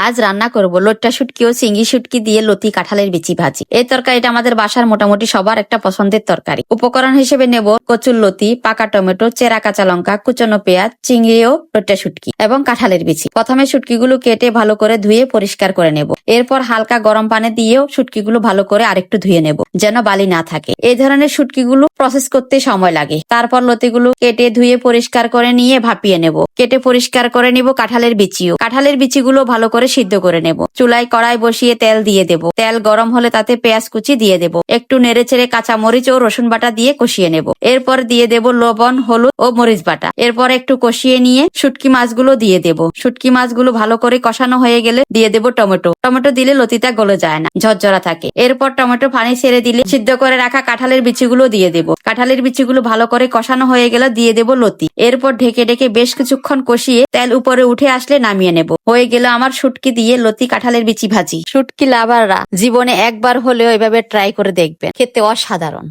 আজ রান্না করব লইট্টা শুটকি ও চিংড়ি শুটকি দিয়ে লতি কাঁঠালের বিচি ভাজি। এই তরকারিটা আমাদের বাসার মোটামুটি সবার একটা পছন্দের তরকারি। উপকরণ হিসেবে নেব কচুর লতি, পাকা টমেটো, চেরা কাঁচা লঙ্কা, কুচনো পেঁয়াজ, চিংড়ি ও লইট্টা শুটকি এবং কাঁঠালের বিচি। প্রথমে শুটকিগুলো কেটে ভালো করে ধুয়ে পরিষ্কার করে নেব। এরপর হালকা গরম পানি দিয়েও শুটকিগুলো ভালো করে আরেকটু ধুয়ে নেব, যেন বালি না থাকে। এই ধরনের শুটকিগুলো প্রসেস করতে সময় লাগে। তারপর লতিগুলো কেটে ধুয়ে পরিষ্কার করে নিয়ে ভাপিয়ে নেব। কেটে পরিষ্কার করে নিব কাঁঠালের বিচিও। কাঁঠালের বিচিগুলো ভালো করে সিদ্ধ করে নেব। চুলায় কড়াই বসিয়ে তেল দিয়ে দেব। তেল গরম হলে তাতে পেঁয়াজ কুচি দিয়ে দেব। একটু নেড়ে চেড়ে কাঁচা মরিচ ও রসুন বাটা দিয়ে কষিয়ে নেব। এরপর দিয়ে দেব লবণ, হলুদ ও মরিচ বাটা। এরপর একটু কষিয়ে নিয়ে শুটকি মাছগুলো দিয়ে দেব। শুটকি মাছগুলো ভালো করে কষানো হয়ে গেলে দিয়ে দেব টমেটো। টমেটো দিলে লতিটা গলে যায় না, ঝরঝরা থাকে। এরপর টমেটো পানি ছেড়ে দিলে সিদ্ধ করে রাখা কাঁঠালের বিচিগুলো দিয়ে দেব। কাঁঠালের বিচিগুলো ভালো করে কষানো হয়ে গেলে দিয়ে দেব লতি। এরপর ঢেকে ঢেকে বেশ কিছুক্ষণ কষিয়ে তেল উপরে উঠে আসলে নামিয়ে নেব। হয়ে গেল আমার শুটকি দিয়ে লতি কাঁঠালের বিচি ভাজি। শুটকি লাভাররা জীবনে একবার হলেও এভাবে ট্রাই করে দেখবেন, খেতে অসাধারণ।